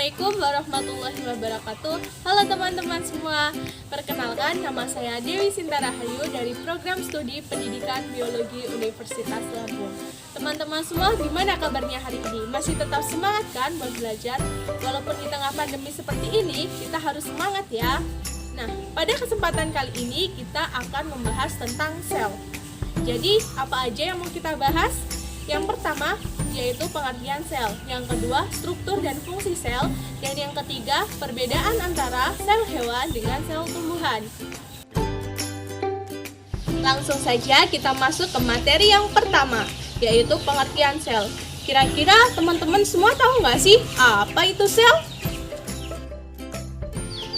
Assalamualaikum warahmatullahi wabarakatuh. Halo teman-teman semua. Perkenalkan, nama saya Dewi Sinta Rahayu dari Program Studi Pendidikan Biologi Universitas Lampung. Teman-teman semua, gimana kabarnya hari ini? Masih tetap semangat kan buat belajar? Walaupun di tengah pandemi seperti ini, kita harus semangat ya. Nah, pada kesempatan kali ini kita akan membahas tentang sel. Jadi, apa aja yang mau kita bahas? Yang pertama, yaitu pengertian sel. Yang kedua, struktur dan fungsi sel. Dan yang ketiga, perbedaan antara sel hewan dengan sel tumbuhan. Langsung saja kita masuk ke materi yang pertama, yaitu pengertian sel. Kira-kira teman-teman semua tahu nggak sih apa itu sel?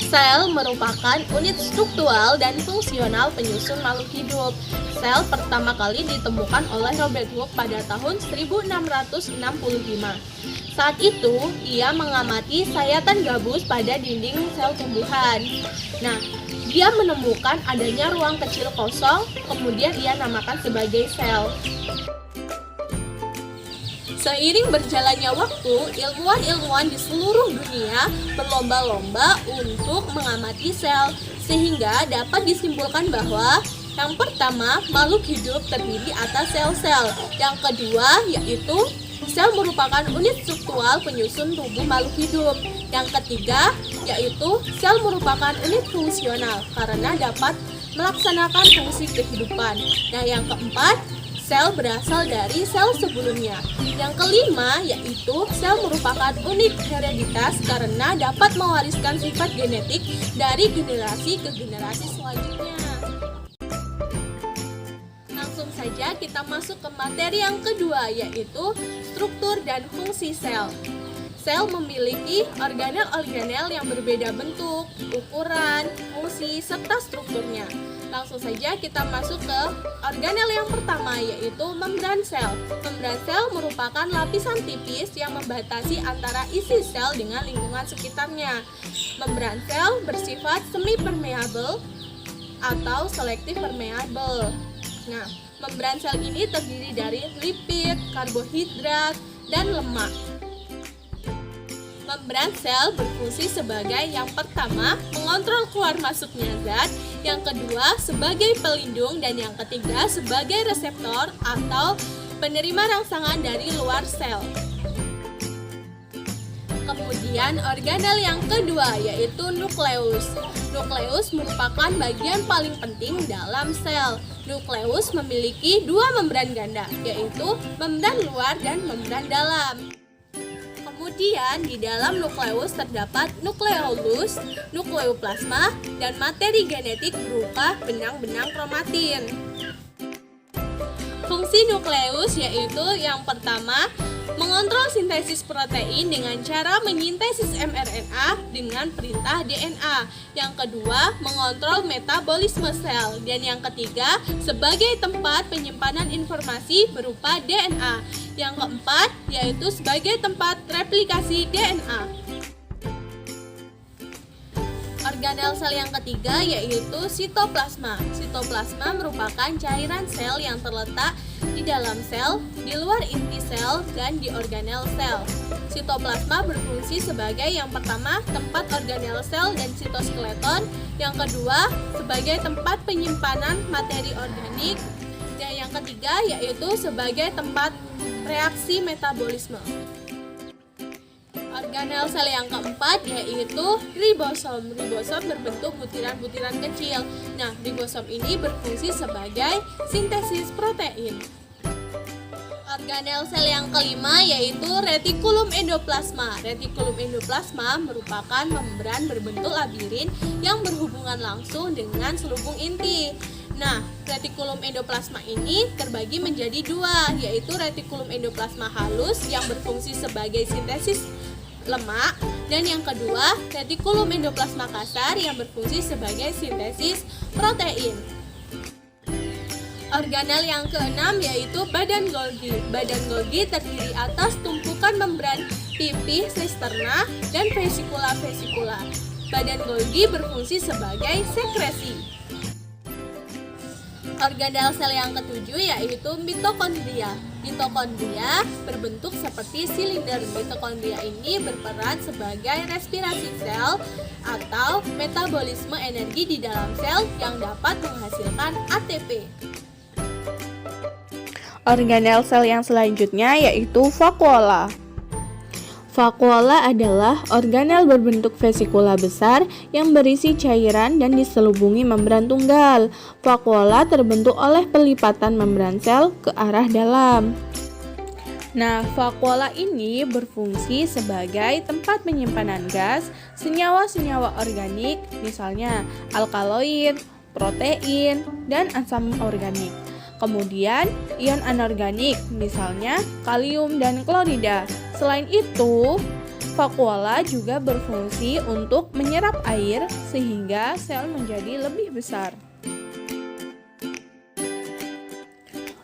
Sel merupakan unit struktural dan fungsional penyusun makhluk hidup. Sel pertama kali ditemukan oleh Robert Hooke pada tahun 1665. Saat itu, ia mengamati sayatan gabus pada dinding sel tumbuhan. Nah, dia menemukan adanya ruang kecil kosong, kemudian ia namakan sebagai sel. Seiring berjalannya waktu, ilmuwan-ilmuwan di seluruh dunia berlomba-lomba untuk mengamati sel, sehingga dapat disimpulkan bahwa yang pertama, makhluk hidup terdiri atas sel-sel. Yang kedua, yaitu sel merupakan unit struktural penyusun tubuh makhluk hidup. Yang ketiga, yaitu sel merupakan unit fungsional karena dapat melaksanakan fungsi kehidupan. Nah, yang keempat, sel berasal dari sel sebelumnya. Yang kelima, yaitu sel merupakan unit hereditas karena dapat mewariskan sifat genetik dari generasi ke generasi selanjutnya. Langsung saja kita masuk ke materi yang kedua, yaitu struktur dan fungsi sel. Sel memiliki organel-organel yang berbeda bentuk, ukuran, fungsi, serta strukturnya. Langsung saja kita masuk ke organel yang pertama, yaitu membran sel. Membran sel merupakan lapisan tipis yang membatasi antara isi sel dengan lingkungan sekitarnya. Membran sel bersifat semi-permeable atau selektif permeable. Nah, membran sel ini terdiri dari lipid, karbohidrat, dan lemak. Membran sel berfungsi sebagai yang pertama, mengontrol keluar masuknya zat, yang kedua sebagai pelindung, dan yang ketiga sebagai reseptor atau penerima rangsangan dari luar sel. Kemudian organel yang kedua, yaitu nukleus. Nukleus merupakan bagian paling penting dalam sel. Nukleus memiliki dua membran ganda, yaitu membran luar dan membran dalam. Kemudian di dalam nukleus terdapat nukleolus, nukleoplasma, dan materi genetik berupa benang-benang kromatin. Fungsi nukleus yaitu yang pertama, mengontrol sintesis protein dengan cara menyintesis mRNA dengan perintah DNA. Yang kedua, mengontrol metabolisme sel. Dan yang ketiga, sebagai tempat penyimpanan informasi berupa DNA. Yang keempat, yaitu sebagai tempat replikasi DNA. Organel sel yang ketiga yaitu sitoplasma. Sitoplasma merupakan cairan sel yang terletak di dalam sel, di luar inti sel, dan di organel sel. Sitoplasma berfungsi sebagai yang pertama tempat organel sel dan sitoskeleton, yang kedua sebagai tempat penyimpanan materi organik, dan yang ketiga yaitu sebagai tempat reaksi metabolisme. Organel sel yang keempat yaitu ribosom. Ribosom berbentuk butiran-butiran kecil. Nah, ribosom ini berfungsi sebagai sintesis protein. Organel sel yang kelima yaitu retikulum endoplasma. Retikulum endoplasma merupakan membran berbentuk labirin yang berhubungan langsung dengan selubung inti. Nah, retikulum endoplasma ini terbagi menjadi dua, yaitu retikulum endoplasma halus yang berfungsi sebagai sintesis lemak, dan yang kedua, retikulum endoplasma kasar yang berfungsi sebagai sintesis protein. Organel yang keenam yaitu badan Golgi. Badan Golgi terdiri atas tumpukan membran pipih, sisterna, dan vesikula. Badan Golgi berfungsi sebagai sekresi. Organel sel yang ketujuh yaitu mitokondria. Mitokondria berbentuk seperti silinder. Mitokondria ini berperan sebagai respirasi sel atau metabolisme energi di dalam sel yang dapat menghasilkan ATP. Organel sel yang selanjutnya yaitu vakuola. Vakuola adalah organel berbentuk vesikula besar yang berisi cairan dan diselubungi membran tunggal. Vakuola terbentuk oleh pelipatan membran sel ke arah dalam. Nah, vakuola ini berfungsi sebagai tempat penyimpanan gas, senyawa-senyawa organik, misalnya alkaloid, protein, dan asam organik. Kemudian, ion anorganik, misalnya kalium dan klorida. Selain itu, vakuola juga berfungsi untuk menyerap air sehingga sel menjadi lebih besar.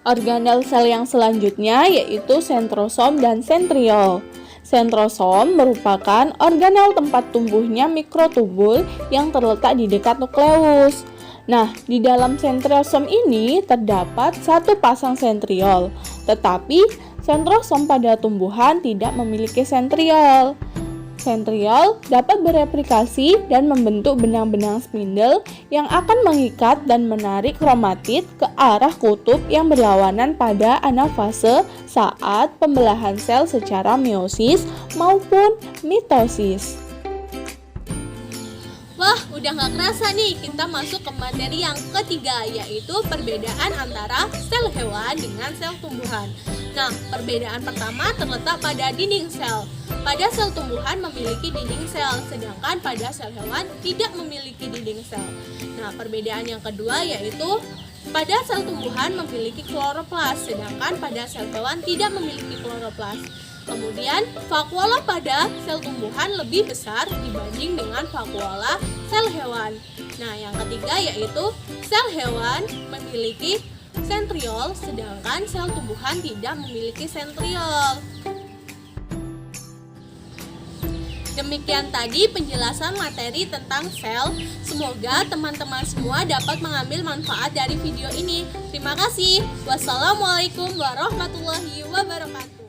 Organel sel yang selanjutnya yaitu sentrosom dan sentriol. Sentrosom merupakan organel tempat tumbuhnya mikrotubul yang terletak di dekat nukleus. Nah, di dalam sentrosom ini terdapat satu pasang sentriol, tetapi sentrosom pada tumbuhan tidak memiliki sentriol. Sentriol dapat bereplikasi dan membentuk benang-benang spindle yang akan mengikat dan menarik kromatid ke arah kutub yang berlawanan pada anafase saat pembelahan sel secara meiosis maupun mitosis. Wah, udah gak kerasa nih kita masuk ke materi yang ketiga, yaitu perbedaan antara sel hewan dengan sel tumbuhan. Nah, perbedaan pertama terletak pada dinding sel. Pada sel tumbuhan memiliki dinding sel, sedangkan pada sel hewan tidak memiliki dinding sel. Nah, perbedaan yang kedua yaitu pada sel tumbuhan memiliki kloroplas, sedangkan pada sel hewan tidak memiliki kloroplas. Kemudian, vakuola pada sel tumbuhan lebih besar dibanding dengan vakuola sel hewan. Nah, yang ketiga yaitu sel hewan memiliki sentriol, sedangkan sel tumbuhan tidak memiliki sentriol. Demikian tadi penjelasan materi tentang sel. Semoga teman-teman semua dapat mengambil manfaat dari video ini. Terima kasih. Wassalamualaikum warahmatullahi wabarakatuh.